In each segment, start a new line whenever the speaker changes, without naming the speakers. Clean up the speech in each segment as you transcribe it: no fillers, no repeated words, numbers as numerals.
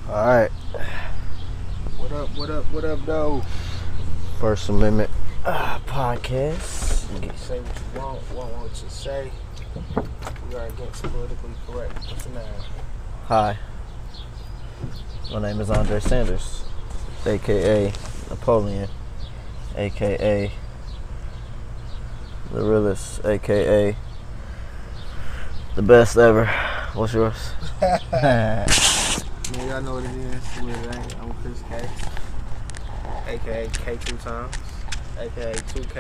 Alright.
What up, though?
First Amendment podcast.
Say what you want what you say. We are against politically correct. What's your name?
Hi. My name is Andre Sanders, aka Napoleon, aka the realest, aka the best ever. What's yours?
Yeah, y'all know what it is. I'm Chris K, aka K2 times, aka 2K,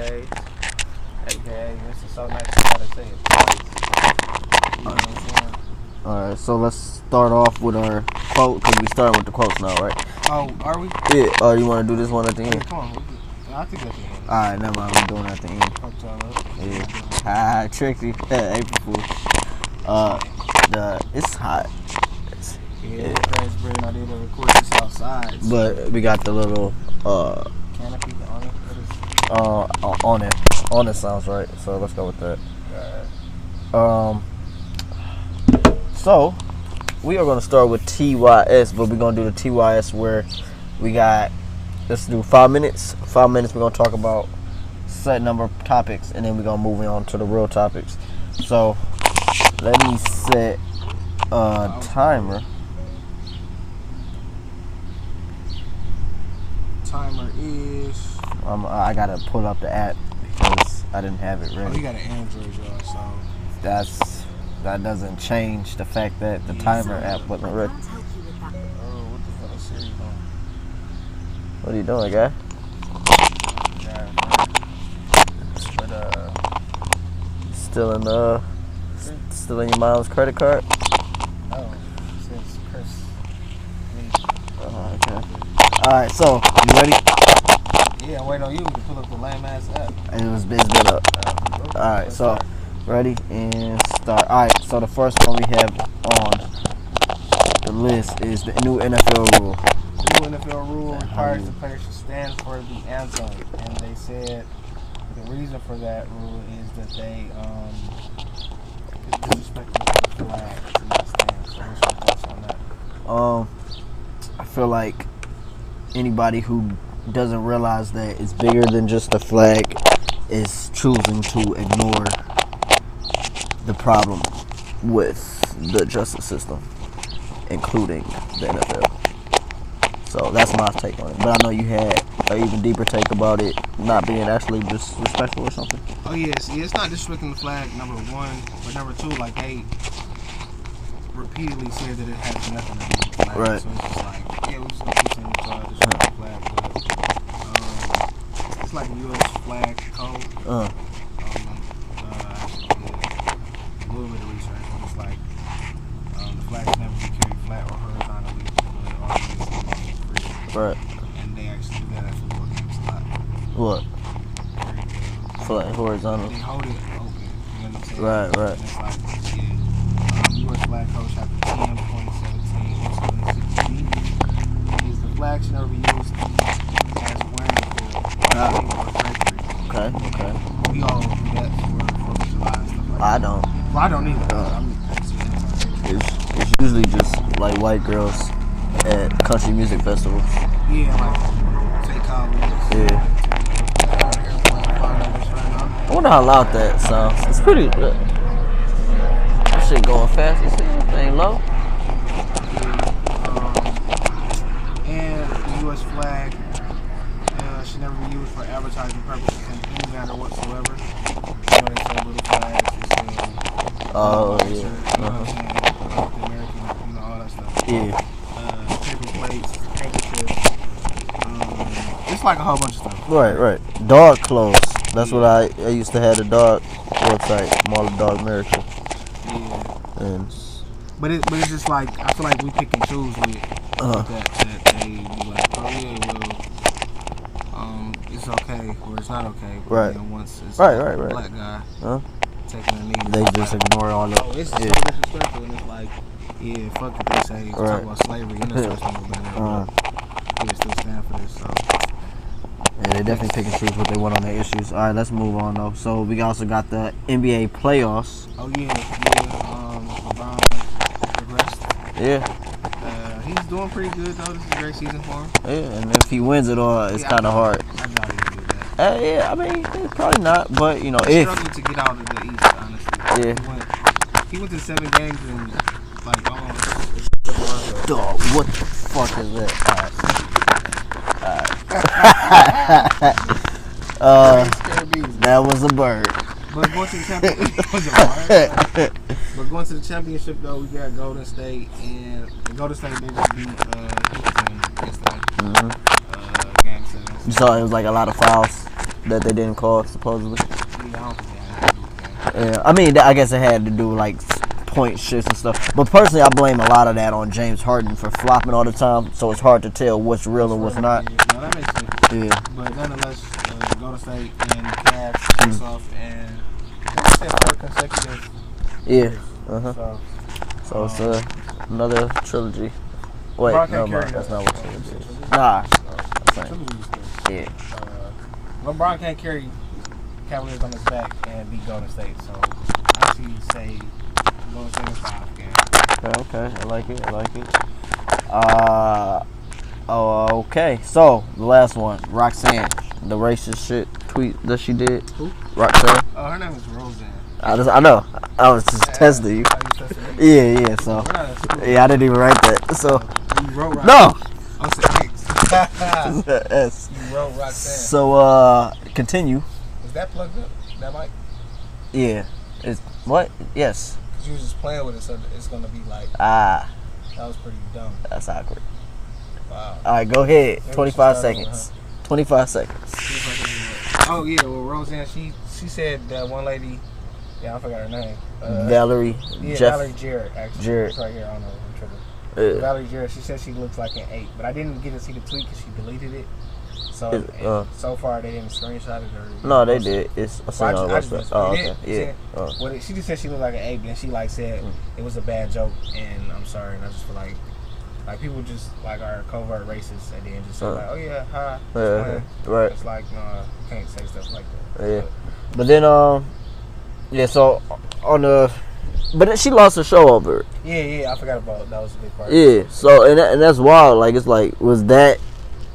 aka this is so nice you gotta say it twice. You know what I'm saying?
Alright, so let's start off with our quote, because we started with the quotes now, right?
Oh, are we?
Yeah. Oh, you want to do this one at the
Yeah,
end?
come on. I think that's the end.
Alright, never mind. We're doing it at the end.
Fuck y'all up.
Yeah. Tricked you. April Fool. It's hot.
Yeah, crazy bread. I did record this outside. So.
But we got the little
Canopy on it. What is
on it sounds right. So let's go with that. So we are gonna start with TYS, but we're gonna do the TYS where we got, let's do 5 minutes. 5 minutes we're gonna talk about set number of topics, and then we're gonna move on to the real topics. So let me set a timer.
Timer is.
I gotta pull up the app because I didn't have it
Oh,
ready.
you got an Android, y'all, so.
That doesn't change the fact that the timer app wasn't ready.
Oh, what the fuck is Siri doing?
What are you doing, guy?
Yeah, but,
Still in your mom's credit card?
oh, since Chris.
Oh, okay. Alright, so you ready?
Yeah, I'm waiting on you to pull up the lame ass app.
It's been up. Alright, so ready and start. Alright, so the first one we have on the list is the new NFL rule.
The new NFL rule requires the players to stand for the anthem, and they said the reason for that rule is that they disrespect the flag to not stand. So what's your thoughts on that?
I feel like anybody who doesn't realize that it's bigger than just the flag is choosing to ignore the problem with the justice system, including the NFL. So that's my take on it. But I know you had an even deeper take about it not being actually disrespectful or something.
Oh yes, it's not disrespecting the flag, number one, but number two, like they repeatedly said that it has nothing to do with the flag.
Right.
So it's just like, yeah, we just gonna continue to try to disrespect the flag, but it's like a U.S. flag code. A little bit of research, and it's like the flags never be carried flat or horizontally, but always free.
Right.
And they actually do that at football games a lot.
What? Flag horizontal.
They hold it open. You know what I'm saying?
Right.
And it's like, yeah. U.S. Flag Code Chapter 10, 2017, 2016 is the flag should never be used as wearing or drapery.
Okay.
We all do that for 4th of July and stuff like that.
I don't.
Well, I don't either.
It's usually just like white girls at country music festivals.
Yeah, like take college.
Yeah. I wonder how loud that sounds. It's pretty. That shit going fast. This ain't low.
And the U.S. flag should never be used for advertising purposes in any manner whatsoever. You know, they say little flags, they say
Oh, yeah.
you know what I'm saying? The American, you know, all that stuff.
Yeah.
Paper plates, handkerchiefs. It's like a whole bunch of stuff.
Right. Dog clothes. That's what I used to have the dog website, Marley Dog America.
Yeah.
And
But it's just like, I feel like we pick and choose with that they be like, oh yeah, well, it's okay or it's not okay. But
right.
then once it's
right.
a black guy taking a knee,
they just ignore all the.
Oh, it's so disrespectful, and it's like, yeah, fuck what they say. Talk about slavery, and it's something about it. They still stand for this, so.
Yeah, they definitely pick and choose what they want on their issues. All right, let's move on though. So we also got the NBA playoffs.
Oh yeah. LeBron progressed.
Yeah.
He's doing pretty good though. This is a great season for him.
Yeah, and if he wins it all, it's kind of hard.
I doubt he'll do that.
Yeah, I mean, probably not, but you know,
He's
if
struggling to get out of the East, honestly.
Yeah.
He went to 7 games and like almost.
Dog, what the fuck is that? That was a bird.
But going to the championship, though, we got Golden State, and Golden State they just beat Houston yesterday. Game 7.
You saw it was like a lot of fouls that they didn't call supposedly.
Yeah, I don't think they had to do that.
Yeah, I mean, I guess it had to do like point shifts and stuff. But personally, I blame a lot of that on James Harden for flopping all the time. So it's hard to tell what's real and what's not.
Yeah, no, that makes sense.
Yeah.
But nonetheless, Golden State and the Cavs face off, and that's their 4th consecutive.
Yeah. So it's another trilogy. Wait, no, that's not what trilogy is. Nah. Yeah.
LeBron can't carry Cavaliers on his back and beat Golden State, so I actually say Golden State in 5 games.
Okay, I like it. Okay, so the last one, Roxanne, the racist shit tweet that she did.
Who?
Roxanne.
Oh, her name is Roseanne.
I know. I was just testing you. Yeah. So yeah, I didn't even write that. So
you wrote Roxanne.
no.
I said
S.
You wrote Roxanne.
So continue.
Is that plugged up? That mic?
Yeah. It's what? Yes.
Cause you was just playing with it, so it's gonna be like.
That
was pretty dumb.
That's awkward.
Wow.
All right, go ahead.
Maybe
25 seconds. 25 seconds.
Oh yeah, well Roseanne, she said that one lady, I forgot her name.
Valerie.
Yeah,
Jeff.
Valerie Jarrett. Actually,
Jarrett.
It's right here. I don't know. I'm tripping.
Yeah.
Valerie Jarrett. She said she looks like an 8, but I didn't get to see the tweet because she deleted it. So so far they didn't screenshot it or.
No, they did. It's a
I
website. Oh, okay. Yeah.
Well, she just said she looked like an 8, but then she like said it was a bad joke, and I'm sorry, and I just feel like people just like are covert racists, and then just say like, oh yeah, hi,
right.
It's like no, you can't say stuff like that.
Yeah, but then so on the, but then she lost her show over it.
Yeah, I forgot about that. Was a big part.
Yeah, so and that's wild. Like it's like, was that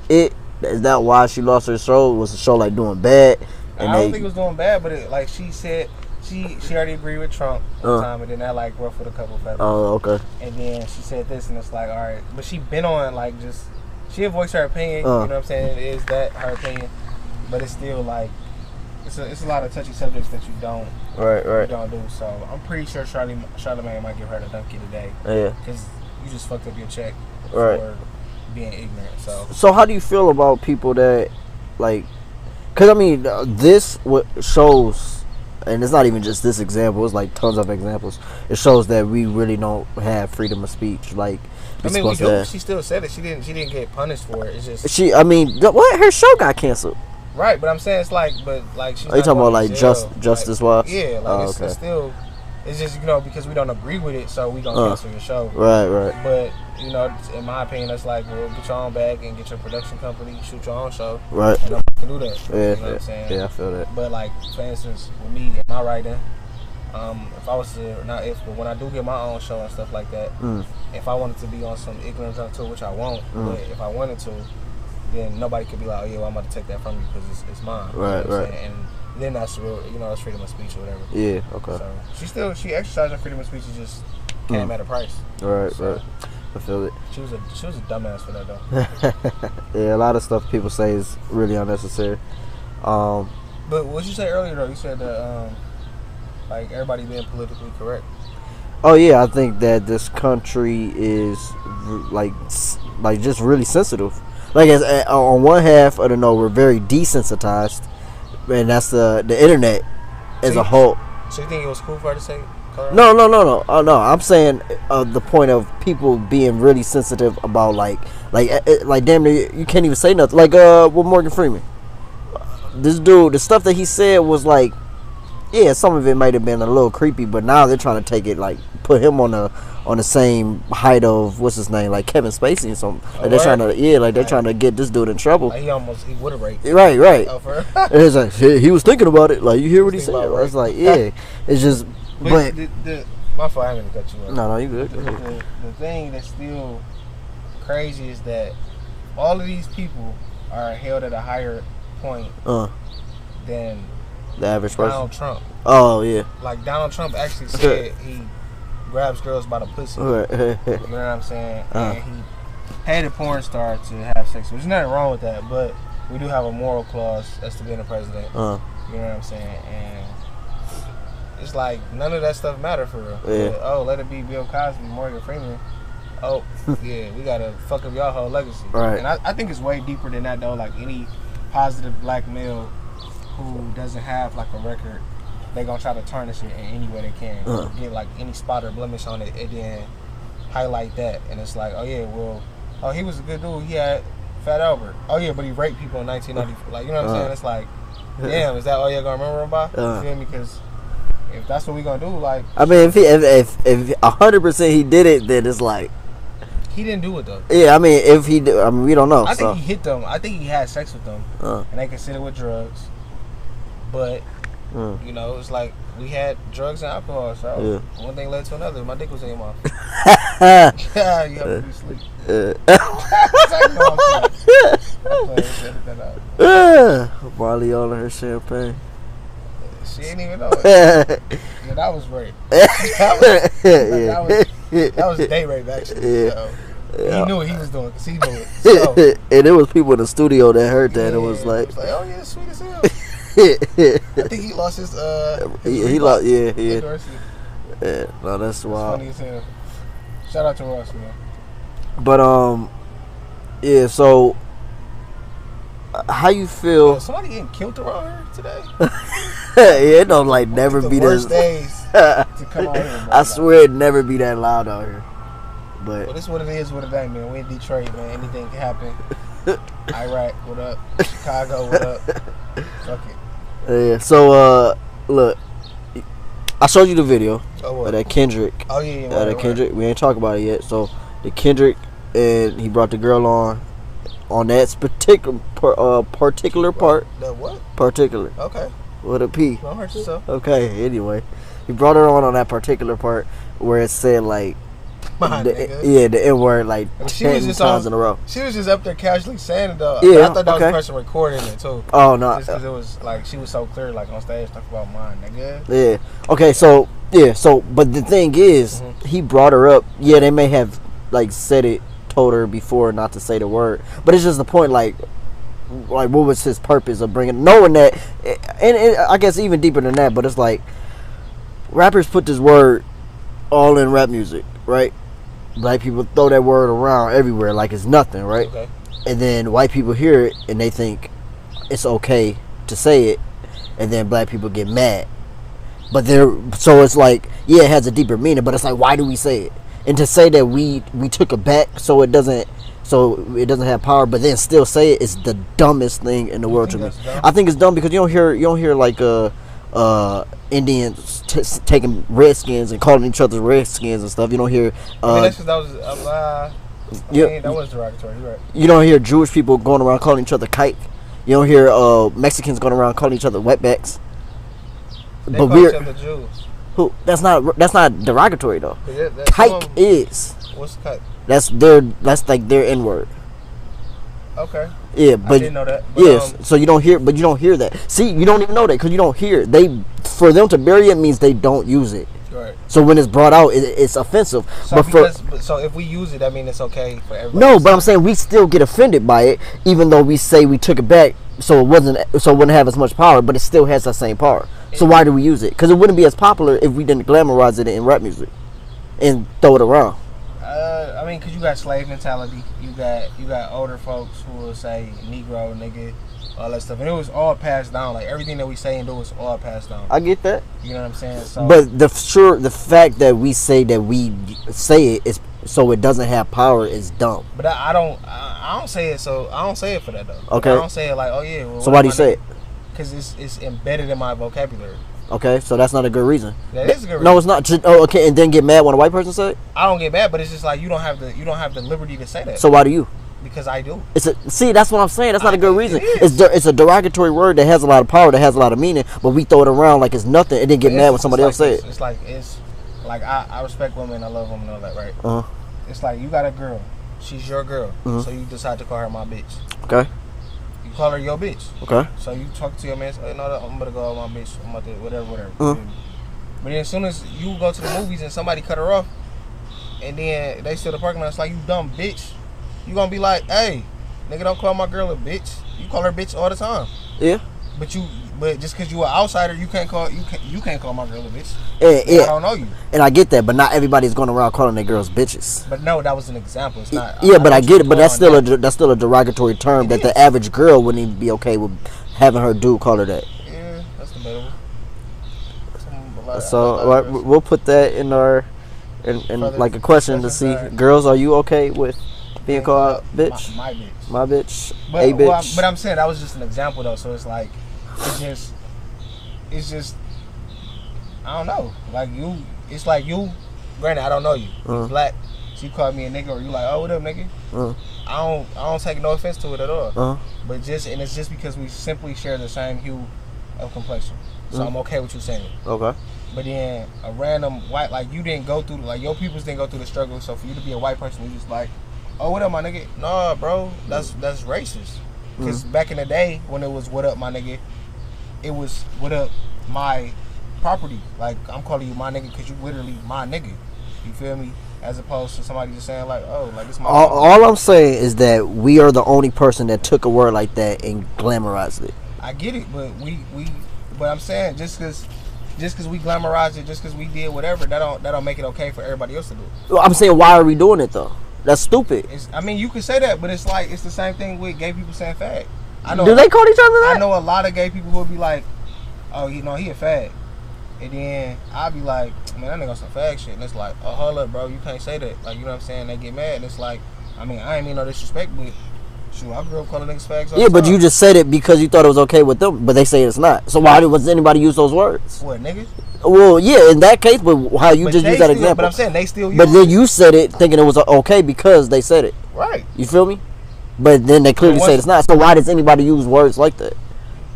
it? Is that why she lost her show? Was the show like doing bad?
And I don't think it was doing bad, but it, like she said, she already agreed with Trump one time, and then that like ruffled a couple feathers.
Oh, okay.
And then she said this, and it's like, all right, but she been on like just she had voiced her opinion. You know what I'm saying? Is that her opinion? But it's still like it's a lot of touchy subjects that you don't you don't do. So I'm pretty sure Charlamagne might give her the donkey today. Yeah, because you just fucked up your check for being ignorant. So
how do you feel about people that like? Because I mean, this what shows, and it's not even just this example. It's like tons of examples. It shows that we really don't have freedom of speech. Like,
I mean, we do. She still said it. She didn't get punished for it. It's just
I mean, what? Her show got canceled.
Right, but I'm saying it's like, but like she's.
Are you talking about like justice wise?
Yeah, like it's still. It's just because we don't agree with it, so we gonna cancel your show.
Right.
But in my opinion, that's like, well, get your own bag and get your production company, shoot your own show.
Right.
And nobody can do that.
Yeah.
You know what I'm saying?
Yeah, I feel that.
But like, for instance, with me and my writing, if I was to but when I do get my own show and stuff like that, if I wanted to be on some ignorance unto which I won't, but if I wanted to, then nobody could be like, oh yeah, well, I'm about to take that from you because it's mine.
Right.
You know what I'm saying? And then that's real, that's freedom of speech or whatever.
Yeah, okay.
So she exercised her freedom of speech. It just came at a price.
Right. I feel it.
She was a dumbass for that though.
Yeah, a lot of stuff people say is really unnecessary.
But what you said earlier though, you said that like everybody being politically correct.
Oh yeah, I think that this country is like just really sensitive. Like on one half, I don't know, we're very desensitized. And that's the internet as a whole.
So you think it was cool for her to say?
No. Oh no, I'm saying the point of people being really sensitive about like damn near you can't even say nothing. Like with Morgan Freeman, this dude, the stuff that he said was like, yeah, some of it might have been a little creepy, but now they're trying to take it like put him on the same height of what's his name, like Kevin Spacey and something. Like they're trying to they're trying to get this dude in trouble.
Like he would have raped.
Right.
Oh, for
it's like he was thinking about it. Like you hear what he said? It's like it's just. But
my fault, I haven't cut you off.
No, you good.
The thing that still crazy is that all of these people are held at a higher point than
the average person.
Donald Trump.
Oh yeah.
Like Donald Trump actually said he grabs girls by the pussy. You know what I'm saying? And he paid a porn star to have sex. There's nothing wrong with that, but we do have a moral clause as to being a president. You know what I'm saying? And it's like none of that stuff matter for real.
Yeah.
Oh, let it be Bill Cosby, Morgan Freeman. Oh, yeah, we gotta fuck up y'all whole legacy.
Right.
And I think it's way deeper than that though. Like any positive black male who doesn't have like a record, they gonna try to tarnish it in any way they can. Get like any spot or blemish on it and then highlight that. And it's like, oh yeah, well, oh he was a good dude. He had Fat Albert. Oh yeah, but he raped people in 1994. Like, you know what I'm saying? It's like, damn, is that all you're gonna remember him by? You feel me? Because if that's what we gonna do, like,
I mean, if 100% he did it, then it's like
he didn't do it though.
Yeah, I mean, if he did, I mean, we don't know.
I think he hit them. I think he had sex with them, and they considered with drugs. But you know, it's like we had drugs and alcohol, so one thing led to another. My dick was in your mouth. Yeah, you have to be asleep.
Marley all in her champagne.
She ain't even know it. Yeah, that was rape. That was day rape actually.
Yeah.
So he knew what he was doing because he knew it. So,
and it was people in the studio that heard that. It was like,
oh yeah, sweet as hell. I think he lost his
he lost. Yeah. No, that's wild.
Funny as hell. Shout out to Ross, man.
But yeah. So, how you feel?
Yo, somebody getting killed around here today?
Yeah, it don't like never be
worst days to come out here. Bro.
I swear it never be that loud out here. But
well, this is what it is. What it ain't, man. We in Detroit, man. Anything can happen. Iraq, what up? Chicago, what up? Fuck it.
Yeah. So look, I showed you the video of that Kendrick.
Oh yeah,
that Kendrick. We ain't talk about it yet. So the Kendrick, and he brought the girl on that particular part.
The what?
Particular.
Okay.
With a P.
Don't hurt yourself.
Okay. Anyway, he brought her on that particular part where it said like, the N word like 10 times in a row.
She was just up there casually saying it though.
Yeah.
I thought that was the person recording it too.
Oh no.
Just because it was like she was so clear, like on stage, talking about mine, nigga.
Yeah. Okay. So yeah. So but the thing is, he brought her up. Yeah, they may have like told her before not to say the word, but it's just the point. Like what was his purpose of knowing that, and I guess even deeper than that. But it's like rappers put this word all in rap music, right? Black people throw that word around everywhere like it's nothing, right?
Okay.
And then white people hear it and they think it's okay to say it, and then black people get mad. But so it's like, yeah, it has a deeper meaning, but it's like, why do we say it? And to say that we took it back so it doesn't have power, but then still say it is the dumbest thing in the world to me. I think it's dumb because you don't hear like Indians taking Redskins and calling each other Redskins and stuff. You don't hear.
That was derogatory. You're right.
You don't hear Jewish people going around calling each other kike. You don't hear Mexicans going around calling each other wetbacks.
They call each other Jews.
Who? That's not derogatory though. Kike is.
What's kike?
That's like their N word.
Okay.
Yeah, but
I didn't know that. But,
yes, so you don't hear that. See, you don't even know that because you don't hear it. For them to bury it means they don't use it.
Right.
So when it's brought out, it's offensive.
So so if we use it, I mean it's okay for everybody.
No, but I'm saying we still get offended by it, even though we say we took it back, so it wouldn't have as much power, but it still has that same power. So why do we use it? Because it wouldn't be as popular if we didn't glamorize it in rap music and throw it around.
I mean, because you got slave mentality. You got older folks who will say Negro, nigga, all that stuff. And it was all passed down. Like, everything that we say and do is all passed down.
I get that.
You know what I'm saying? So,
but the fact that we say it is so it doesn't have power is dumb.
But I don't say it, so I don't say it for that, though.
Okay.
I don't say it like, oh, yeah. Well,
so why do you say it?
Because it's embedded in my vocabulary.
Okay, so that's not a good reason.
That is a good reason.
No, it's not. Okay, and then get mad when a white person say it?
I don't get mad, but it's just like you don't have the liberty to say that.
So why do you?
Because I do.
See, that's what I'm saying. That's not a good reason. It's a derogatory word that has a lot of power, that has a lot of meaning, but we throw it around like it's nothing and then get mad when somebody else say it.
It's like I respect women, I love women, all that, right?
Uh-huh.
It's like you got a girl, She's your girl. So you decide to call her my bitch.
Okay.
You call her your bitch.
Okay.
So you talk to your man, say, no, I'm gonna go with my bitch. I'm about to whatever. But then as soon as you go to the movies and somebody cut her off, and then they steal the parking lot, it's like, you dumb bitch. You gonna be like, hey, nigga, don't call my girl a bitch. You call her bitch all the time.
Yeah.
But just because you an outsider, you can't call my girl a bitch.
Yeah.
I don't know you.
And I get that, but not everybody's going around calling their girls bitches.
But no, that was an example. It's not.
Yeah, but I get it. But that's still a derogatory term that the average girl wouldn't even be okay with having her dude call her that.
Yeah, that's debatable.
So we'll put that in our in like a question to see. Girls, are you okay with being called bitch?
My bitch.
My bitch.
But,
a bitch.
But I'm saying that was just an example though. So it's like, it's just. I don't know. Like you, it's like you. Granted, I don't know you. You black. So you call me a nigga, or you like, oh, what up, nigga? I don't take no offense to it at all. But it's just because we simply share the same hue of complexion. So I'm okay with you saying it. Okay. But then a random white, like you didn't go through, like your peoples didn't go through the struggle. So for you to be a white person, you just like, oh, what up, my nigga? Nah, bro, that's racist. Because back in the day when it was what up, my nigga, it was what up, my property. Like I'm calling you my nigga because you literally my nigga. You feel me? As opposed to somebody just saying like, oh, like it's my.
All I'm saying is that we are the only person that took a word like that and glamorized it.
I get it, but but I'm saying just because we glamorized it, just because we did whatever, that don't make it okay for everybody else to do it.
Well, I'm saying, why are we doing it though? That's stupid.
I mean, you could say that, but it's like it's the same thing with gay people saying fag.
Do they call each other that?
I know a lot of gay people who will be like, oh, you know, he a fag. And then I'll be like, man, that nigga on some fag shit. And it's like, oh, hold up, bro, you can't say that. Like, you know what I'm saying? They get mad. And it's like, I mean, I ain't mean no disrespect, but shoot, I grew up calling niggas fags all the time.
But you just said it because you thought it was okay with them, but they say it's not. So why was anybody use those words?
What, niggas?
Well, yeah, in that case, but how you just use that example.
But I'm saying they still use
it. But then you said it thinking it was okay because they said it.
Right.
You feel me? But then they clearly say it's not. So why does anybody use words like that?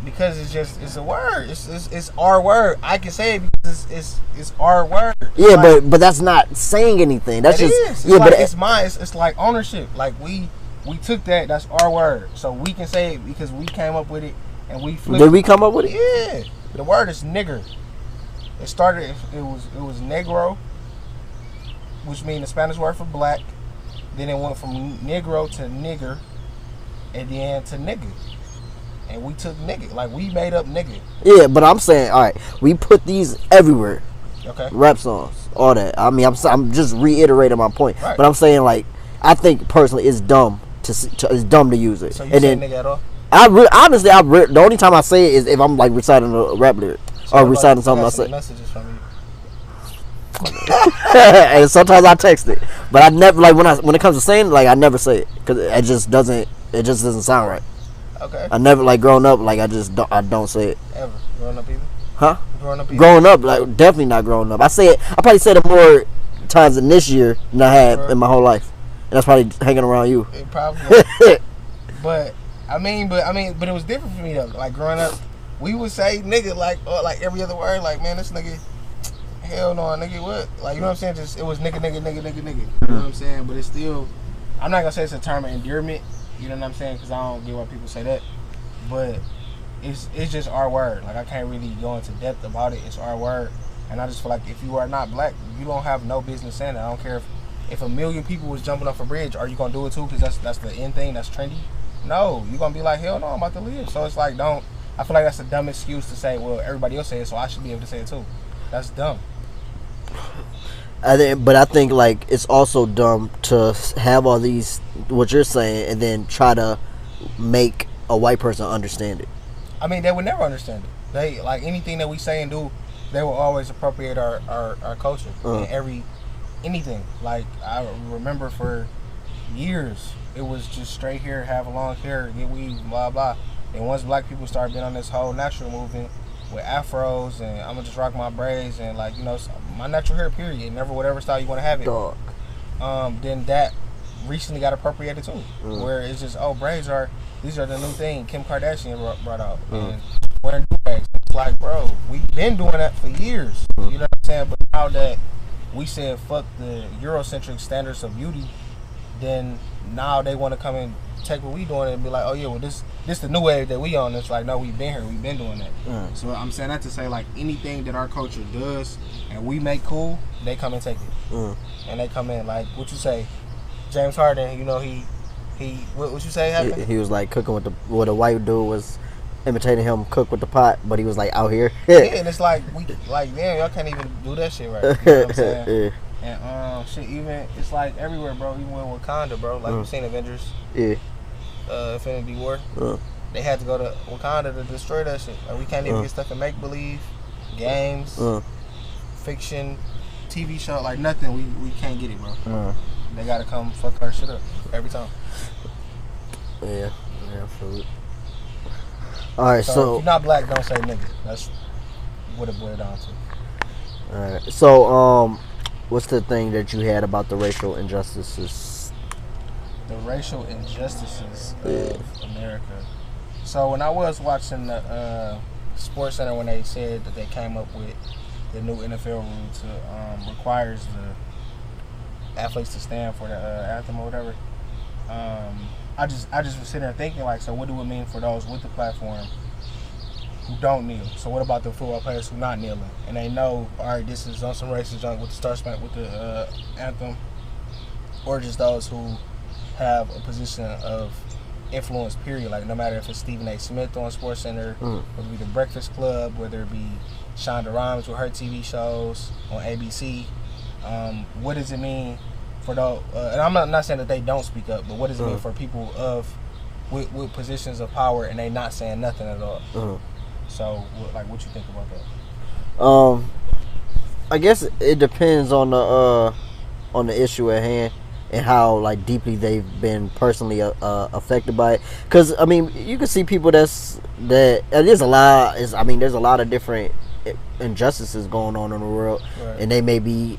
Because it's a word. It's our word. I can say it because it's our word.
Yeah, like, but that's not saying anything. That's just
is.
Yeah,
like,
but
it's mine. It's like ownership. Like we took that. That's our word. So we can say it because we came up with it and we flipped.
Did we come up with it?
Yeah. The word is nigger. It started. It was negro, which means the Spanish word for black. Then it went from negro to nigger, and then to nigga. And we took nigga, like we made up nigga. Yeah,
but I'm saying, all right, we put these everywhere.
Okay.
Rap songs, all that. I mean, I'm just reiterating my point. Right. But I'm saying, like, I think personally, it's dumb to use it.
So you say nigga at all?
Honestly, the only time I say it is if I'm like reciting a rap lyric or reciting something I say.
Messages from you.
And sometimes I text it, but I never like when it comes to saying it, like I never say it because it just doesn't sound right.
Okay.
I never like growing up like I don't say it.
Ever growing up even?
Huh?
Growing up
like definitely not growing up. I probably said it more times in this year than I have in my whole life, and that's probably hanging around you.
It probably. But it was different for me though. Like growing up, we would say nigga like every other word. Like man, this nigga, hell no, nigga what? Like you know what I'm saying? Just it was nigga. You know what I'm saying? But it's still, I'm not gonna say it's a term of endearment. You know what I'm saying? Because I don't get why people say that. But it's just our word. Like, I can't really go into depth about it. It's our word. And I just feel like if you are not black, you don't have no business saying it. I don't care if 1 million people was jumping off a bridge. Are you going to do it too? Because that's the end thing. That's trendy. No. You're going to be like, hell no, I'm about to live. So it's like, I feel like that's a dumb excuse to say, well, everybody else say it, so I should be able to say it too. That's dumb.
But I think like it's also dumb to have all these what you're saying and then try to make a white person understand it.
I mean, they would never understand it. They like anything that we say and do, they will always appropriate our culture and anything. Like I remember for years, it was just straight hair, have long hair, get weed, blah blah. And once black people started being on this whole natural movement with afros and I'm gonna just rock my braids and like, you know, my natural hair period, never whatever style you want to have it.
Dog.
Then that recently got appropriated too, where it's just these are the new thing Kim Kardashian brought out and wearing do-rags. It's like, bro, we've been doing that for years. You know what I'm saying? But now that we said fuck the Eurocentric standards of beauty, then now they want to come and take what we doing and be like, oh yeah, well this the new wave that we on. It's like, no, we've been here, we've been doing that. So I'm saying that to say, like, anything that our culture does and we make cool, they come and take it. And they come in, like, what you say, James Harden, you know, he what you say happened?
He was like cooking with a white dude was imitating him cook with the pot, but he was like out here.
Yeah, and it's like damn, y'all can't even do that shit right. You know what I'm saying? And shit, even it's like everywhere, bro. Even with Wakanda, bro. Like you seen Avengers, Infinity War. They had to go to Wakanda to destroy that shit. Like we can't even get stuff in make believe, games, fiction, TV show, like nothing. We can't get it, bro. They gotta come fuck our shit up every time.
Yeah, for it. All right, so
if you're not black, don't say nigga. That's what it boiled down to.
All right, so what's the thing that you had about the racial injustices?
The racial injustices of America. So when I was watching the Sports Center when they said that they came up with the new NFL rule to requires the athletes to stand for the anthem or whatever. I just was sitting there thinking, like, so what do it mean for those with the platform who don't kneel? So what about the football players who not kneeling and they know, all right, this is on some racist junk with the Star Spangled with the anthem, or just those who have a position of influence, period. Like no matter if it's Stephen A. Smith on Sports Center, whether it be the Breakfast Club, whether it be Shonda Rhimes with her TV shows on ABC. What does it mean for those? And I'm not saying that they don't speak up, but what does it mean for people with positions of power and they not saying nothing at all? So, what you think about that?
I guess it depends on the issue at hand and how like deeply they've been personally affected by it. Because I mean, you can see people there's a lot. There's a lot of different injustices going on in the world, and they may be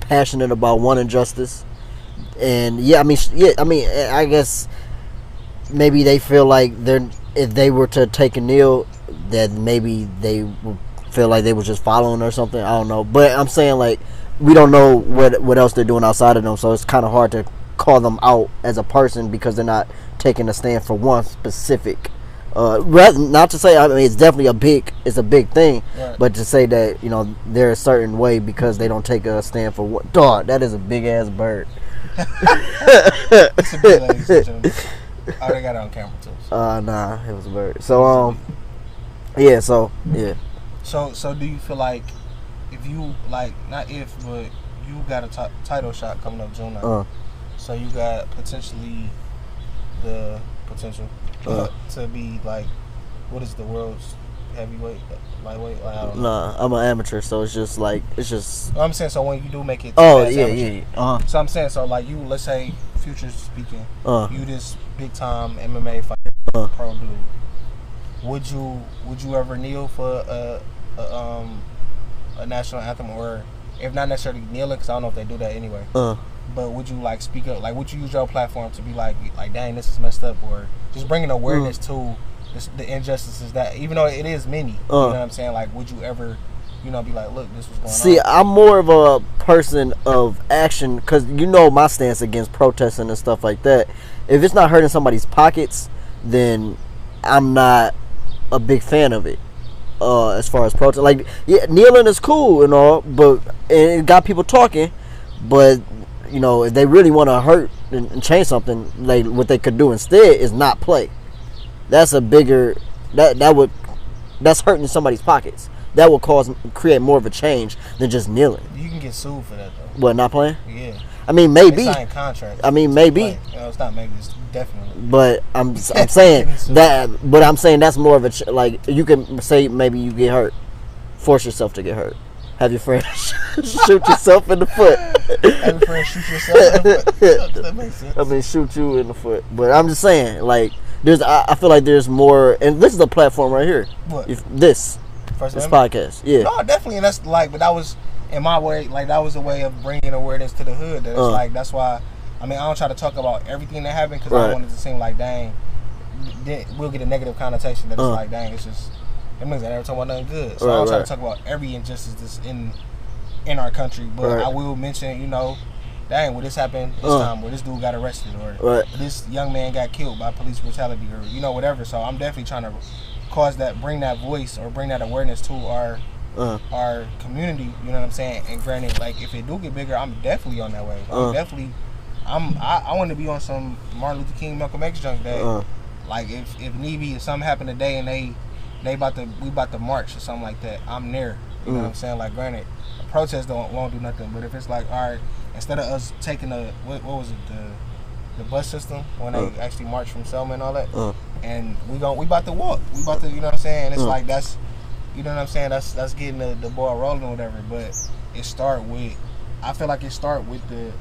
passionate about one injustice, and I guess maybe they feel like if they were to take a kneel, that maybe they would feel like they were just following or something. I don't know, but I'm saying like we don't know what else they're doing outside of them, so it's kind of hard to call them out as a person because they're not taking a stand for one specific. Not to say, I mean, it's definitely a big thing, but to say that they're a certain way because they don't take a stand for what. Dog, that is a big ass bird.
It's a big, ladies and gentlemen. Oh, they got it on camera too.
Nah, it was a bird. So yeah. So
do you feel like if you not if but you got a title shot coming up June 9th, so you got potentially the potential to be like, what is the world's heavyweight, lightweight? I don't know.
Nah, I'm an amateur, so it's just.
I'm saying, so when you do make it.
Yeah.
So I'm saying, so like you, let's say, future speaking, you this big time MMA fighter, pro dude. Would you ever kneel for a national anthem, or if not necessarily kneeling, because I don't know if they do that anyway. But would you speak up? Like, would you use your platform to be like, dang, this is messed up, or just bringing awareness to the injustices that, even though it is many, you know what I'm saying? Like, would you ever, be like, look, this was going on?
See, I'm more of a person of action because my stance against protesting and stuff like that. If it's not hurting somebody's pockets, then I'm not a big fan of it. As far as protest, kneeling is cool and all, but it got people talking, but. If they really want to hurt and change something, what they could do instead is not play. That's a bigger that's hurting somebody's pockets. That will create more of a change than just kneeling.
You can get sued for that though.
What, not playing?
Yeah.
I mean, maybe.
They sign contracts.
I mean, maybe.
It's not maybe. It's definitely.
But I'm saying that. But I'm saying that's more of a you can say maybe you get hurt, force yourself to get hurt. Have your friend shoot yourself in the foot.
Have your friend shoot yourself in the foot. That makes sense.
I mean, shoot you in the foot. But I'm just saying, I feel like there's more, and this is a platform right here.
What?
This podcast. Yeah.
No, definitely, and that's but that was in my way. That was a way of bringing awareness to the hood. That it's that's why. I mean, I don't try to talk about everything that happened because I don't want it to seem like, dang, we'll get a negative connotation that it's dang, it's just. It means that every time I'm nothing good. So I don't try to talk about every injustice that's in our country. But I will mention, dang, well, this happened this time, where this dude got arrested, or this young man got killed by police brutality, or whatever. So I'm definitely trying to bring that voice or bring that awareness to our community. You know what I'm saying? And granted, like if it do get bigger, I'm definitely on that way. I want to be on some Martin Luther King, Malcolm X junk that, like if need be, if something happened today and we about to march or something like that, I'm there. You know what I'm saying? Like granted, a protest won't do nothing, but if it's like, all right, instead of us taking what was it, the bus system when they actually marched from Selma and all that, and we about to walk, we about to, you know what I'm saying? And it's like that's, you know what I'm saying? That's getting the ball rolling or whatever. But I feel like it start with the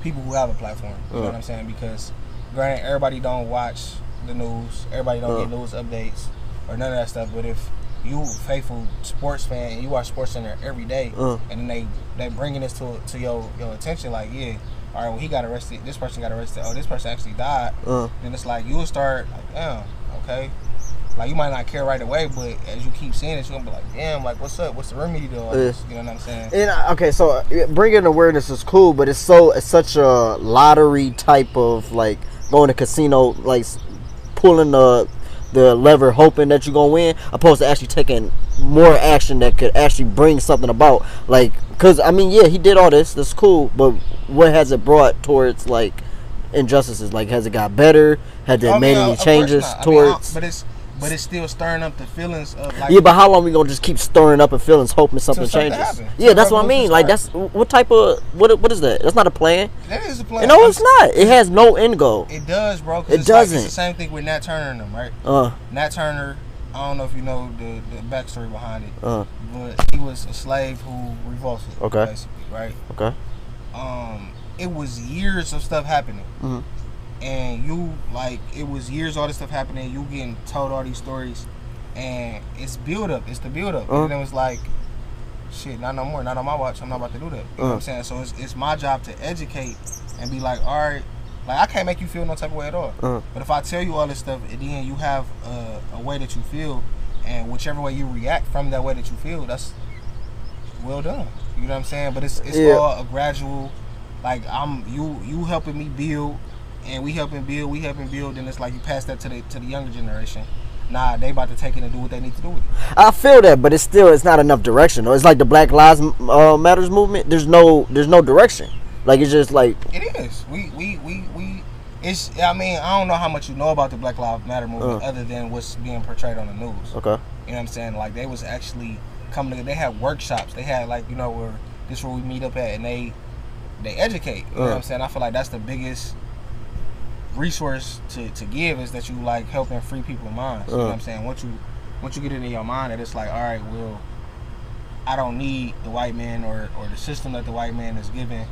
people who have a platform. You know what I'm saying? Because granted, everybody don't watch the news, everybody don't get news updates or none of that stuff. But if you a faithful sports fan and you watch SportsCenter every day, and then they bringing this to your attention, like, yeah, all right, well, he got arrested, this person got arrested, oh, this person actually died, then it's like you will start like, damn, okay, like you might not care right away, but as you keep seeing it, you're gonna be like, damn, like what's up, what's the remedy to all this? You know what I'm saying? And
okay, so bringing awareness is cool, but it's such a lottery type of, like, going to casino, like pulling the lever hoping that you're gonna win, opposed to actually taking more action that could actually bring something about. Like, because I mean, yeah, he did all this, that's cool, but what has it brought towards, like, injustices? Like, has it got better? Has it made any changes towards?
But it's still stirring up the feelings of, like,
yeah, but how long we gonna just keep stirring up the feelings hoping something changes? Yeah, that's what I mean. Like, that's what type of what is that? That's not a plan.
That is a plan.
No, it's not. It has no end goal.
It does, bro.
It doesn't.
Like, it's the same thing with Nat Turner and them, right? Nat Turner, I don't know if you know the backstory behind it, but he was a slave who revolted. Okay. Basically, right?
Okay.
It was years of stuff happening. And it was years all this stuff happening, you getting told all these stories, and it's build up, it's the build up, and it was like, shit, not no more, not on my watch, I'm not about to do that. You know what I'm saying? So it's my job to educate and be like, all right, like, I can't make you feel no type of way at all, but if I tell you all this stuff, and then you have a way that you feel, and whichever way you react from that way that you feel, that's well done. You know what I'm saying? But it's all a gradual, like, you helping me build, and we helping build, and it's like you pass that to the younger generation. Nah, they about to take it and do what they need to do with it. I
feel that, but it's not enough direction. It's like the Black Lives Matters movement. There's no direction. Like, it's just like,
it is. It's. I mean, I don't know how much you know about the Black Lives Matter movement other than what's being portrayed on the news. Okay. You know what I'm saying? Like, they was actually coming together. They had workshops. They had, like, where this is where we meet up at, and they educate. You know what I'm saying? I feel like that's the biggest resource to give, is that you, like, helping free people's minds. You know what I'm saying? Once you get it in your mind that it's like, all right, well, I don't need the white man or the system that the white man is giving,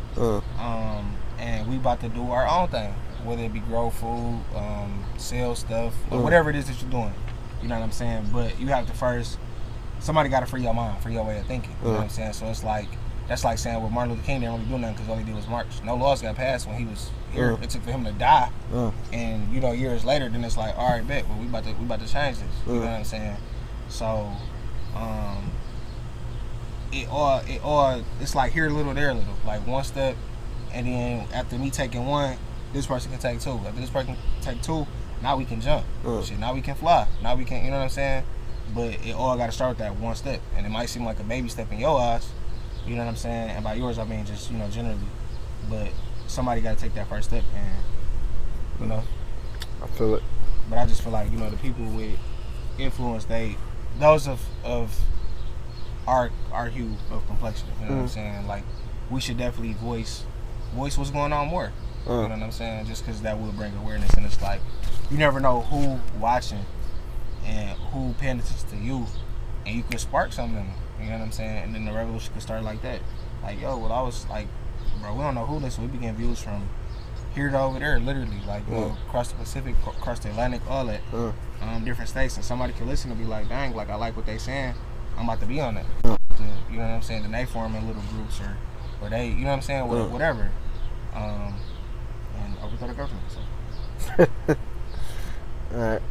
and we about to do our own thing, whether it be grow food, sell stuff, or whatever it is that you're doing. You know what I'm saying? But you have to first, somebody got to free your mind, free your way of thinking. You know what I'm saying? So it's like, that's like saying, well, Martin Luther King didn't really do nothing because all he did was march. No laws got passed when he was here. It took for him to die, and years later, then it's like, all right, bet, well, we about to change this. You know what I'm saying? So, it's like here a little, there a little, like one step, and then after me taking one, this person can take two. After this person can take two, now we can jump. Shit, now we can fly. Now we can, you know what I'm saying? But it all got to start with that one step, and it might seem like a baby step in your eyes. You know what I'm saying? And by yours, I mean just, generally. But somebody got to take that first step, and,
I feel it.
But I just feel like, the people with influence, those of our hue of complexion, you know what I'm saying? Like, we should definitely voice what's going on more. You know what I'm saying? Just because that will bring awareness, and it's like, you never know who watching and who paying attention to you, and you could spark something in them. You know what I'm saying? And then the revolution could start like that. Like, yo, well, I was like, bro, we don't know who this. We began views from here to over there, literally, like, across the Pacific, across the Atlantic, all that, different states. And somebody could listen and be like, dang, like, I like what they saying. I'm about to be on that. You know what I'm saying? Then they form in little groups, or they, you know what I'm saying? Whatever. And overthrow the government. So.
All right.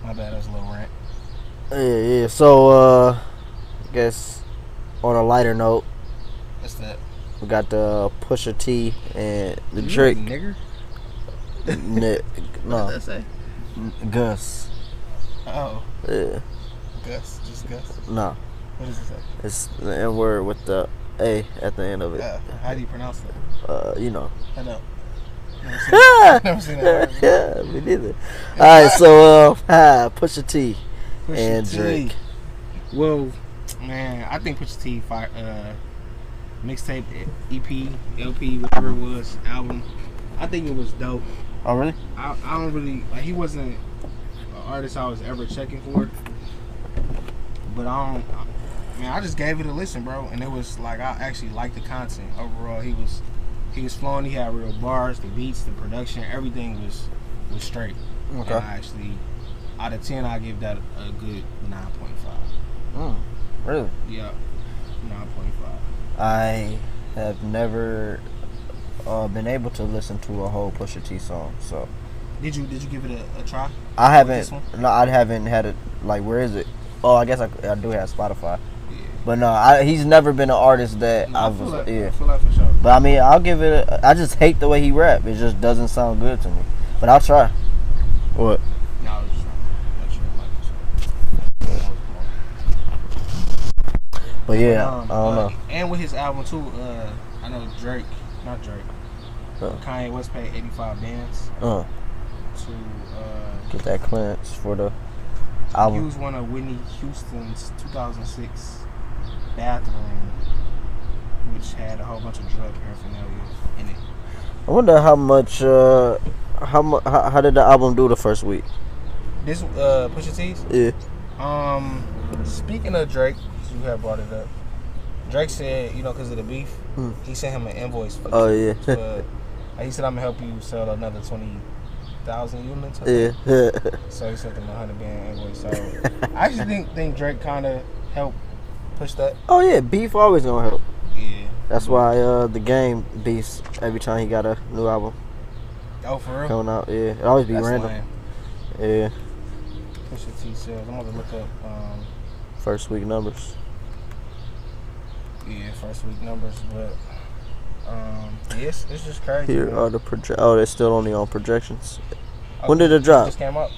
My bad, that was a little rant.
Yeah. So, I guess on a lighter note,
What's that?
We got the Pusha T and the
You
Drake.
like nigger?
No,
What does that say?
Gus.
Oh,
Yeah.
Gus. Just Gus.
No,
What does it say?
it's the N word with the A at the end of it.
How do you pronounce that?
You know.
I know. Never seen that word.
Yeah, me neither. All right, so Pusha T
Pusha
and
T.
Drake.
Well, man, I think Pusha T mixtape, EP, LP, whatever it was, album. I think it was dope.
Oh, really?
I don't really like. He wasn't an artist I was ever checking for, but I just gave it a listen, bro, and it was like I actually liked the content overall. He was flowing. He had real bars, the beats, the production, everything was straight.
Okay.
And I actually, out of 10, I give that a good 9.5.
Really?
Yeah, 9.5.
I have never been able to listen to a whole Pusha T song, so
Did you give it a try?
I haven't.
This one?
No, I haven't had it. Like, where is it? Oh, I guess I do have Spotify,
Yeah.
but no, he's never been an artist that
No,
I
I
was.
feel like,
Yeah,
I feel like for sure.
but I mean, I'll give it. I just hate the way he rap. It just doesn't sound good to me. But I'll try. What?
No, I was just trying to make sure.
But yeah, I don't know.
And with his album too, I know not Drake, Kanye West paid 85 bands to
Get that clearance for the album.
use one of Whitney Houston's 2006 bathroom, which had a whole bunch of drug paraphernalia in it.
I wonder how much. How did the album do the first week?
This Pusha T's.
Yeah.
Speaking of Drake, you have brought it up. Drake said, because of the beef, he sent him an invoice. He said, "I'm gonna help you sell another 20,000 units."
Yeah.
So he sent him a 100 band invoice. So I actually think Drake kind of helped push that.
Oh yeah, beef always gonna help.
Yeah.
That's why the game beefs every time he got a new album
Oh, for real?
coming out. Yeah, it always be
That's
random.
lame.
Yeah.
Pusha T sales. I'm gonna look up.
First week numbers.
Yeah, first week numbers, but it's just crazy.
Here
man.
are the Oh, they're still only on projections.
Oh,
When did it drop?
Just came up.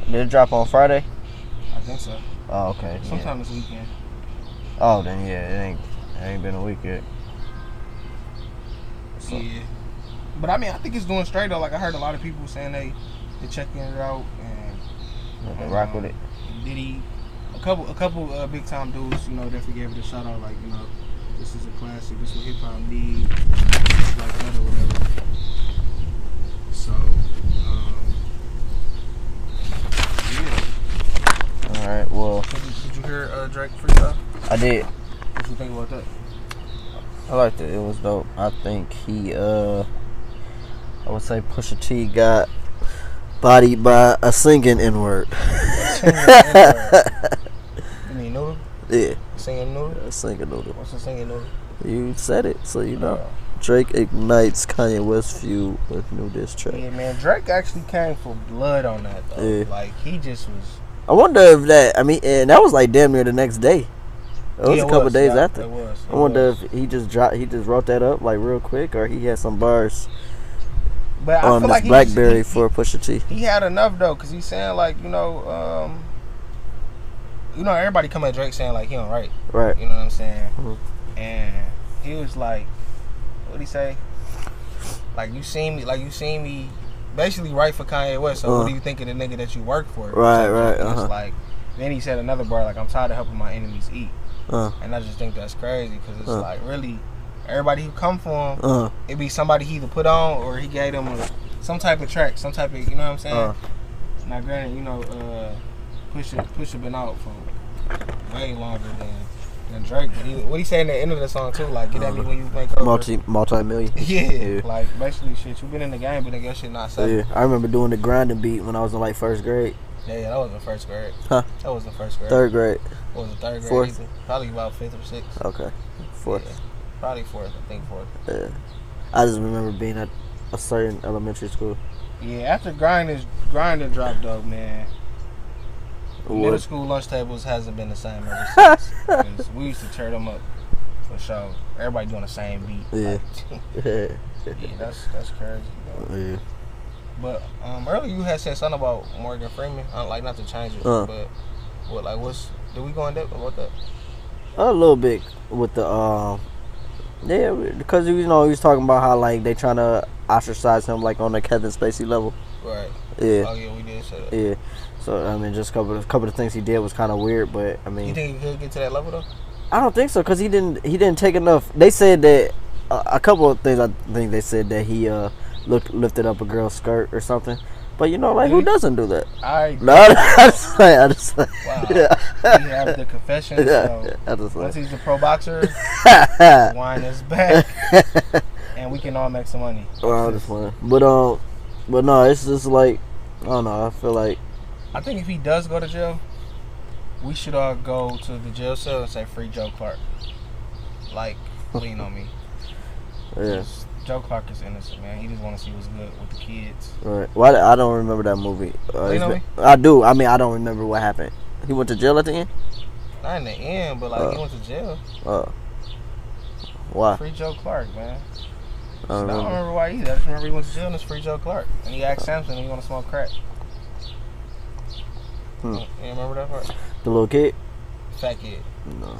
Did it drop on Friday?
I think so.
Oh, okay. Yeah.
Sometime this weekend.
Oh, then yeah, it ain't been a week yet. So.
Yeah, but I mean, I think it's doing straight though. Like I heard a lot of people saying they checking it out and
They rock with it.
Diddy, a couple big time dudes, definitely gave it a shout out. Like this is a classic. This is what hip hop needs, like that or whatever. So, yeah.
All right. Well,
Did you hear Drake freestyle?
I did.
What you think about that?
I liked it. It was dope. I think he, I would say Pusha T got bodied by a singing N-word.
You mean noodle?
Yeah.
Singing noodle?
A singing noodle.
What's a singing noodle?
You said it, so you know. Drake ignites Kanye West feud with new diss track.
Yeah, man. Drake actually came for blood on that, though.
Yeah.
Like, he just was...
I wonder if and that was like damn near the next day. It was a couple days after.
It was.
I wonder if he just wrote that up like real quick, or he had some bars
But I
on
feel
this
like
BlackBerry for Pusha T.
He had enough though, cause he's saying like everybody come at Drake saying like he don't write.
Right.
You know what I'm saying?
Mm-hmm.
And he was like, what'd he say? Like you seen me basically write for Kanye West. So what do you think of the nigga that you work for?
Right. Right.
And it's like, then he said another bar like I'm tired of helping my enemies eat. And I just think that's crazy because it's like really everybody who come for him, it be somebody he either put on or he gave them some type of track, some type of, you know what I'm saying? Now granted, Pusha been out for way longer than Drake. But what he say in the end of the song too, like get at me when you make over
multi-million.
Yeah, like basically shit. You been in the game, but nigga, shit not safe.
Yeah, I remember doing the grinding beat when I was in like first grade.
Yeah, that was in first grade.
Huh?
That was in first grade.
Third grade.
What was it, third grade?
Fourth.
Either. Probably about fifth or sixth.
Okay. Fourth.
Yeah. Probably fourth. I think fourth.
Yeah. I just remember being at a certain elementary school.
Yeah, after grinding dropped though, man. Middle school lunch tables hasn't been the same ever since. 'Cause we used to tear them up For sure. Everybody doing the same beat.
Yeah.
Yeah, that's crazy.
Yeah.
But earlier you had said something about Morgan Freeman. Like not to change it, but did we go in depth about that?
A little bit with the yeah, because he was talking about how like they trying to ostracize him like on the Kevin Spacey level.
Right.
Yeah.
Oh yeah, we did say that.
Yeah. So I mean, just a couple of things he did was kind of weird, but I mean,
You think he could get to that level though?
I don't think so because he didn't take enough. They said that a couple of things. I think they said that he lifted up a girl's skirt or something. But like who doesn't do that? I just like,
wow. Yeah. We have the confession. So once he's a pro boxer, wine is back, and we can all make some money.
Well, I'm just playing. But no, it's just like I don't know. I feel like
I think if he does go to jail, we should all go to the jail cell and say free Joe Clark. Like, lean on me.
Yeah.
Joe Clark is innocent, man. He just want to see what's good with the kids.
Right. Well, I don't remember that movie.
You know me?
I do. I mean, I don't remember what happened. He went to jail at the end?
Not in the end, but like he went to jail.
Why?
Free Joe Clark, man.
I don't
remember why either. I just remember he went to jail and it's free Joe Clark. And he asked Samson if he want to smoke crack. You remember that part?
The little kid?
Fat kid.
No.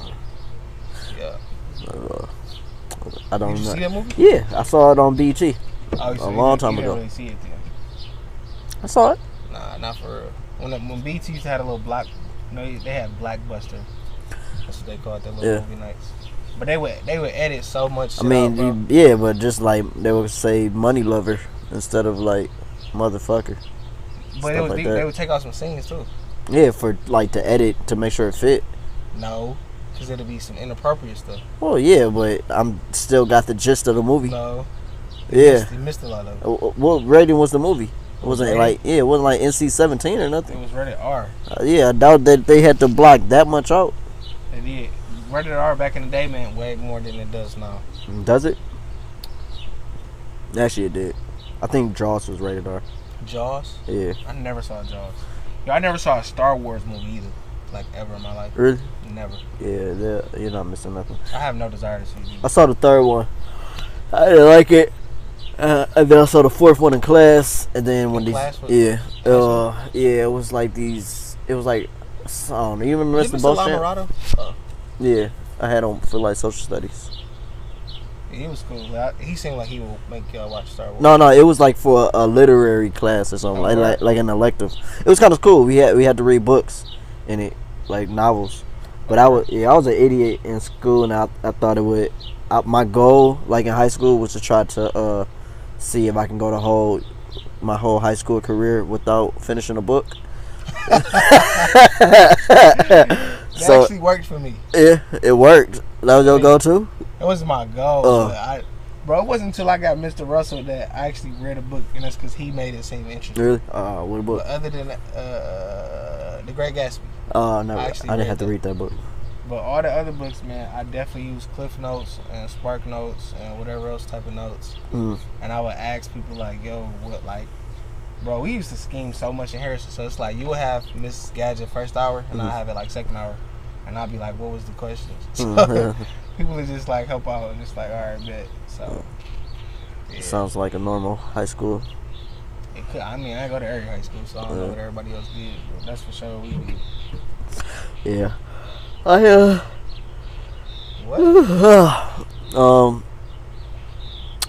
Yeah.
I don't
Did you see that movie?
Yeah, I saw it on BT
a
long time ago.
You didn't really see it then.
I saw it.
Nah, not for real. When BT used to have a little block, they had Blackbuster. That's what they called their little movie nights. But they would edit so much shit out,
yeah, but just like they would say money lover instead of like motherfucker.
But they would take out some scenes too.
Yeah, for like to edit to make sure it fit.
No, because it'll be some inappropriate stuff.
Well, yeah, but I'm still got the gist of the movie.
No.
You
missed a lot of it.
What rating was the movie? It wasn't like NC-17 or nothing.
It was rated R.
Yeah, I doubt that they had to block that much out.
It did. Rated R back in the day meant way more than it does now.
Does it? Actually, it did. I think Jaws was rated R.
Jaws?
Yeah.
I never saw Jaws. Yo, I never saw a Star Wars movie either, like ever in my life.
Really?
Never.
Yeah, you're not missing nothing.
I have no desire to see it.
I saw the third one. I didn't like it. And then I saw the fourth one in class. And then when it was like these. It was like I don't know. You remember Mr. Beauchamp? Yeah, I had on for like social studies.
Yeah, he was cool. He seemed like he would make y'all watch Star Wars.
No, it was like for a literary class or something, like an elective. It was kind of cool. We had to read books in it, like novels. But I was an idiot in school, and I thought it would. My goal, like in high school, was to try to see if I can go my whole high school career without finishing a book.
That actually worked for me.
Yeah, it worked. That was your go-to?
It was my goal. Bro, it wasn't until I got Mr. Russell that I actually read a book, and that's because he made it seem interesting.
Really? What book?
But other than The Great Gatsby.
Oh, no, I didn't have to read that book.
But all the other books, man, I definitely use Cliff Notes and Spark Notes and whatever else type of notes. And I would ask people like, yo, what, like, bro, we used to scheme so much in Harrison. So it's like you would have Miss Gadget first hour, and I have it like second hour. And I'd be like, what was the question? So people would just like help out and just like, all right, bet. So, yeah.
Sounds like a normal high school.
It could. I mean, I go to every high school, so I don't know what everybody else did. But that's for sure we did.
Yeah.
What?
I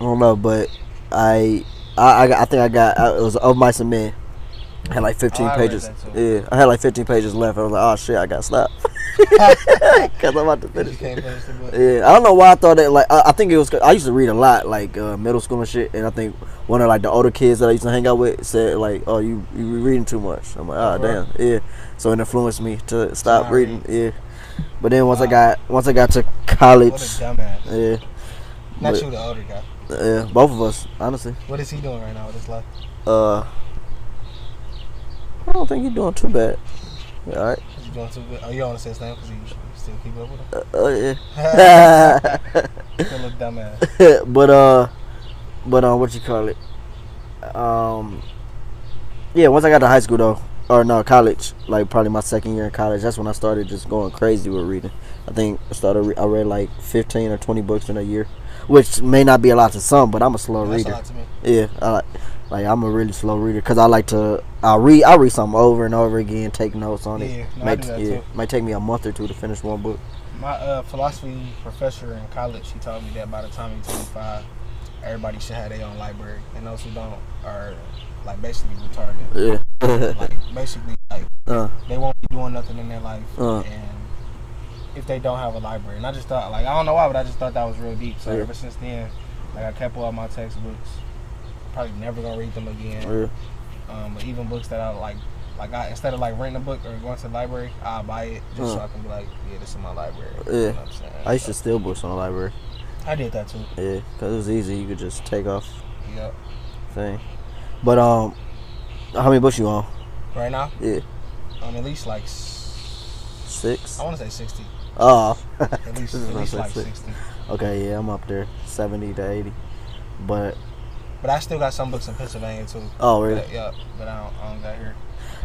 don't know, but I think I got it was Of Mice and Men. I had like 15 pages. Yeah, I had like 15 pages left. I was like, oh shit, I got stopped. Cause I'm about to finish. Yeah, I don't know why I thought that. Like, I think it was. I used to read a lot, like middle school and shit. And I think one of like the older kids that I used to hang out with said like, "Oh, you reading too much." I'm like, "Oh, damn, yeah." So it influenced me to stop reading. Yeah, but then once I got to college,
what a dumbass.
Yeah,
not you, the older guy.
Yeah, both of us, honestly.
What is he doing right now with his life?
I don't think he's doing too bad. All right.
Is he doing too good? Oh, you don't want to say his name because you still keep up with him?
Yeah.
Still a dumbass.
But what you call it? Yeah. Once I got to high school though, or no, college. Like probably my second year in college. That's when I started just going crazy with reading. I think I read like 15 or 20 books in a year, which may not be a lot to some, but I'm a slow reader.
That's a lot to me.
Yeah, I'm a really slow reader because I read something over and over again, take notes on it.
Yeah, no, I do that too.
Might take me a month or two to finish one book.
My philosophy professor in college, he told me that by the time you're 25, everybody should have their own library, and those who don't are like basically retarded.
Yeah.
Like basically like they won't be doing nothing in their life, and if they don't have a library. And I just thought, like, I don't know why, but I just thought that was real deep. So ever since then, like, I kept all my textbooks. Probably never gonna read them again. But even books that I like I instead of like renting a book or going to the library, I'll buy it just so I can be like, yeah, this is my library.
Yeah.
You know what I'm saying?
I used to steal books from the library.
I did that too.
Yeah, because it was easy. You could just take off.
Yep.
Thing. But how many books you on?
Right now?
Yeah.
At least like
6.
I want to say 60.
Oh.
At least like 60.
Okay, yeah, I'm up there, 70 to 80. But
I still got some books in Pennsylvania too.
Oh, really?
But I don't got here.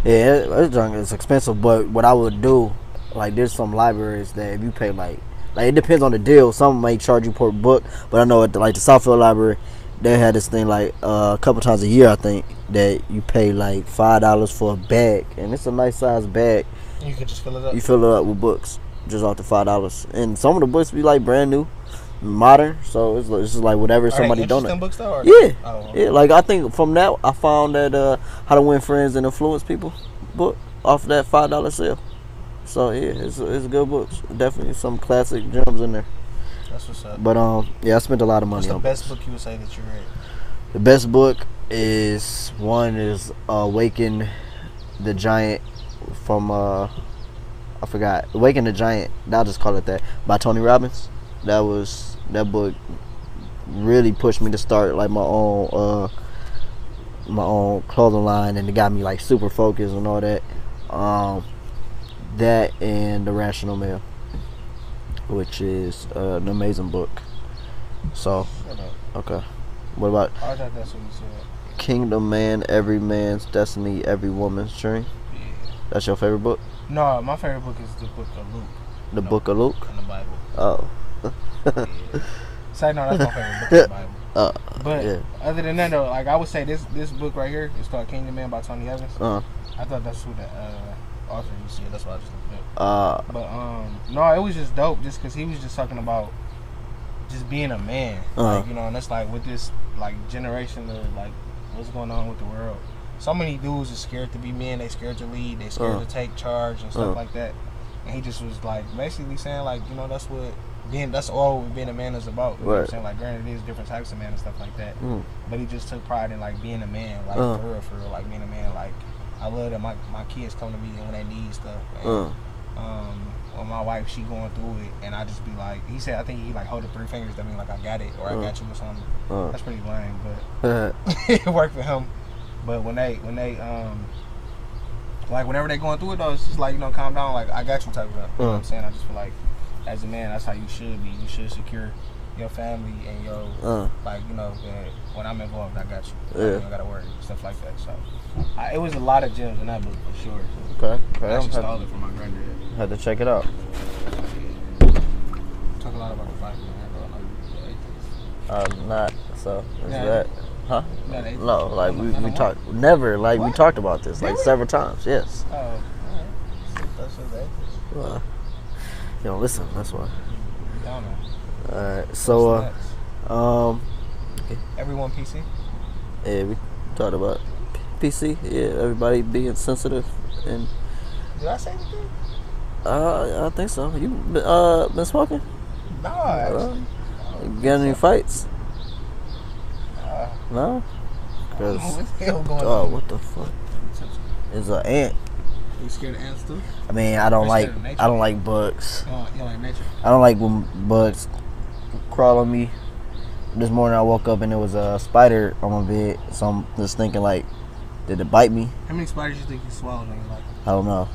Yeah, it's expensive. But what I would do, like, there's some libraries that if you pay like it depends on the deal. Some may charge you per book, but I know at the Southfield Library, they had this thing like a couple times a year, I think, that you pay like $5 for a bag, and it's a nice size bag.
You can just fill it up.
You fill it up with books just off the $5, and some of the books be like brand new, modern. So it's just like whatever somebody donate.
Books though? Or
yeah,
okay.
Yeah. Like I think from that I found that How to Win Friends and Influence People book off that $5 sale. So yeah, it's good books. Definitely some classic gems in there.
That's what's up.
But yeah, I spent a lot of money.
What's the best book you would say that you read?
The best book is Awaken the Giant from I forgot. Awaken the Giant. I'll just call it that, by Tony Robbins. That book really pushed me to start like my own clothing line, and it got me like super focused and all that. That and The Rational Male, which is an amazing book. So, okay. What about
I thought that's what you said.
Kingdom Man, Every Man's Destiny, Every Woman's Dream?
Yeah.
That's your favorite book?
No, my favorite book is the book of Luke.
The Book of Luke?
In the Bible.
Oh.
Yeah. Say no, that's my favorite book in the Bible. But
yeah.
Other than that though, like I would say this book right here is called Kingdom Man by Tony Evans.
I
thought that's who the author you see. That's why I just looked up. But no, it was just dope just because he was just talking about just being a man, like, you know, and that's like with this like generation of like what's going on with the world. So many dudes are scared to be men. They scared to lead. They scared to take charge and stuff like that. And he just was like basically saying like, you know, that's all being a man is about. You know what I'm saying? Like, granted, there's different types of men and stuff like that. But he just took pride in like being a man, like for real, like being a man. Like, I love that my kids come to me when they need stuff. And, or my wife, she going through it, and I just be like, he said, I think he like hold up 3 fingers to me like I got it or I got you or something. That's pretty lame, but it worked for him. But when they like whenever they going through it though, it's just like, you know, calm down, like I got you type of stuff. You know what I'm saying? I just feel like as a man, that's how you should be. You should secure your family and your like, you know, when I'm involved, I got you. Like, you don't gotta worry, stuff like that. So it was a lot of gems in that book for sure.
Okay.
I actually stole it from my granddad.
Had to check it out.
Talk a lot about the Bible, man.
Not so. Is that? Huh?
No,
like we talked. Never. Like we talked about this like several times. Yes.
Oh, alright. That's just that.
You don't listen. That's why.
I don't know.
All right. So
everyone PC.
Yeah, we talked about PC. Yeah, everybody being sensitive and.
Did I say anything?
I think so. You been smoking?
No.
Got any fights? No? Cause,
what's the hell going on?
What the fuck? It's an ant.
You scared of ants too?
I mean, I don't like bugs.
You don't like nature?
I don't like when bugs crawl on me. This morning I woke up and there was a spider on my bed, so I'm just thinking like, did it bite me?
How many spiders do you think you swallowed in your life?
I don't know.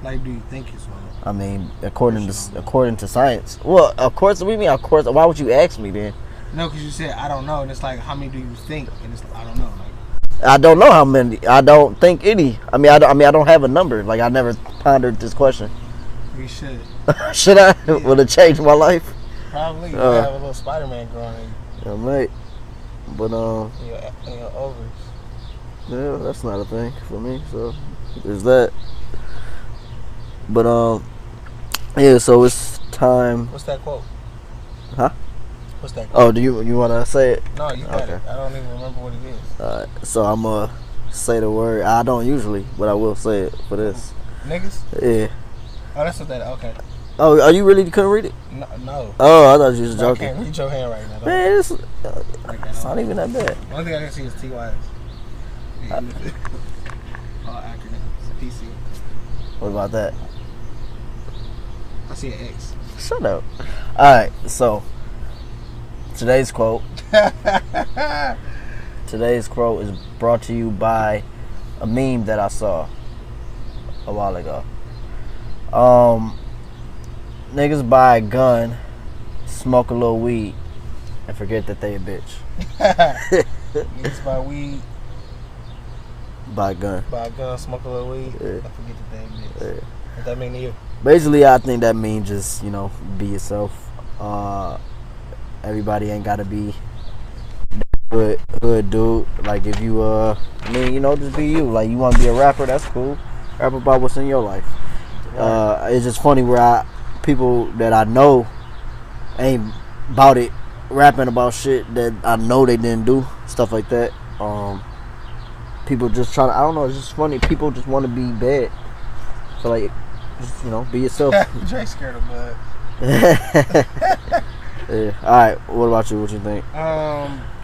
Like, do you think you swallowed?
I mean, according to science. Well, of course. What do you mean? Of course. Why would you ask me then?
No, because you said I don't know, and it's like, how many do you think? And it's like, I don't know. Like,
I don't know how many. I don't think any. I mean, I don't have a number. Like, I never pondered this question.
You should.
Should I?
Yeah.
Would it change my life?
Probably. You have a little Spider-Man growing in you.
I might. But
In your ovaries.
yeah, that's not a thing for me. So there's that. But yeah. So it's time.
What's that quote?
Huh?
What's that quote?
Oh, do you want to say it?
No, you got
Okay.
it. I don't even remember what it is.
Alright, so I'm gonna say the word. I don't usually, but I will say it for this.
Niggas?
Yeah.
Oh, that's what that. Okay.
Oh, are you really couldn't read it?
No.
Oh, I thought you was
I
joking.
can't read your hand right now.
Man, it's
It's
not even that bad.
Only thing I can see is TYS. All acronyms. PC.
What about that?
I see an X.
Shut up. Alright, so today's quote. Today's quote is brought to you by a meme that I saw a while ago. Niggas buy a gun, smoke a little weed, and forget that they a bitch.
Niggas buy weed,
Buy a gun.
smoke a little weed,
Yeah.
and forget that they bitch.
Yeah.
What that mean to you?
Basically, I think that means just, be yourself. Everybody ain't gotta be hood dude. Like, if you, just be you. Like, you want to be a rapper, that's cool. Rap about what's in your life. It's just funny where people that I know ain't about it, rapping about shit that I know they didn't do, stuff like that. People just try to, I don't know, it's just funny. People just want to be bad. So, like, just, be yourself.
Dre scared of blood.
Yeah. Alright, what about you? What you think?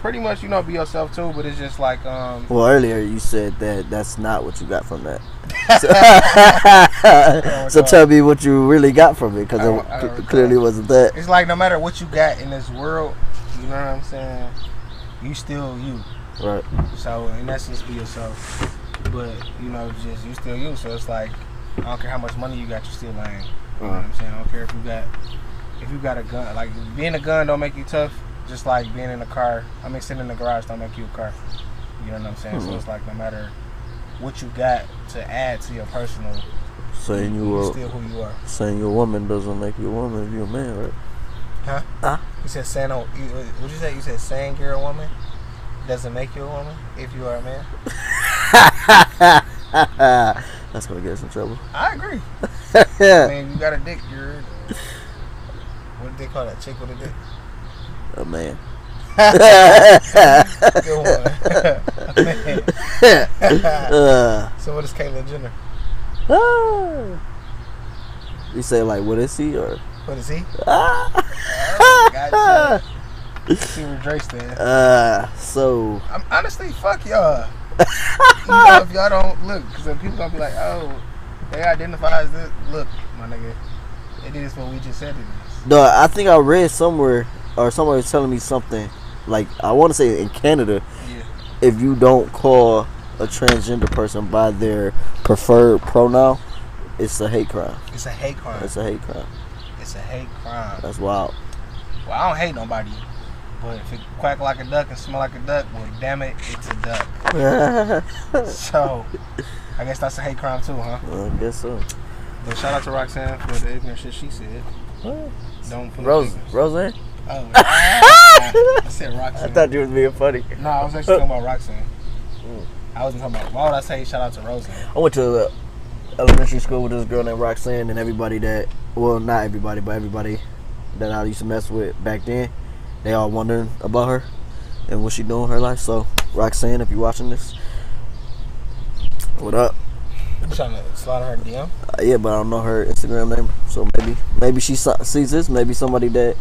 Pretty much, be yourself too, but it's just like,
Well, earlier you said that that's not what you got from that. So tell me what you really got from it, because it clearly wasn't that.
It's like no matter what you got in this world, you know what I'm saying? You still you.
Right.
So in essence, be yourself. But just you still you. So it's like I don't care how much money you got, you still lying. You know what I'm saying? I don't care if you got a gun. Like being a gun don't make you tough. Just like being in a car. Sitting in the garage don't make you a car. You know what I'm saying? So it's like no matter what you got to add to your personal,
Saying
you're still who you are.
Saying you're a woman doesn't make you a woman if you're a man, right?
Huh? You said saying what'd you say? You said saying you're a woman doesn't make you a woman if you are a man?
That's gonna get us in trouble.
I agree. You got a dick, you're what do they call that? Chick with a dick?
A man.
Good one. Man. So what is Caitlyn Jenner?
You say like, what is he or?
What is he? Gotcha. See where Dre stand.
So.
Honestly, fuck y'all. If y'all don't look, because then people gonna be like, oh, they identify as this. Look, my nigga, it is what we just said it is.
No, I think I read somewhere, or somebody was telling me something. Like, I want to say in Canada, if you don't call a transgender person by their preferred pronoun, it's a hate crime.
It's a hate crime.
It's a hate crime.
It's a hate crime.
That's wild.
Well, I don't hate nobody, but if it quack like a duck and smell like a duck, well, damn it, it's a duck. So, I guess that's a hate crime too, huh?
I guess so.
But shout out to Roxanne for the ignorant shit she said.
What?
Don't put
Roseanne?
Oh, I said Roxanne.
I thought you was being funny.
No, I was actually talking about Roxanne. I wasn't talking about. Why would I say shout out to Roseanne?
I went to elementary school with this girl named Roxanne, and everybody that, well, not everybody, but everybody that I used to mess with back then, they all wondering about her and what she doing in her life. So, Roxanne, if you're watching this, what up?
You trying to slide her DM?
Yeah, but I don't know her Instagram name, so maybe she sees this. Maybe somebody that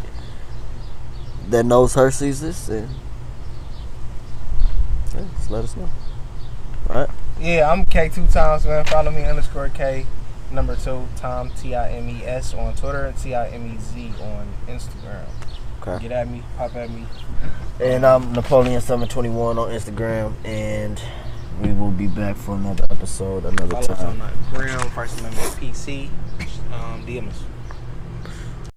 knows her sees this, and just let us know. All right.
Yeah, I'm K2 Times, man. Follow me _K number 2 Tom TIMES on Twitter and TIMEZ on Instagram.
Okay.
Get at me, pop at me.
And I'm Napoleon721 on Instagram, and we will be back for another episode another
Follow us
time.
on Gram, First Amendment PC. DM us.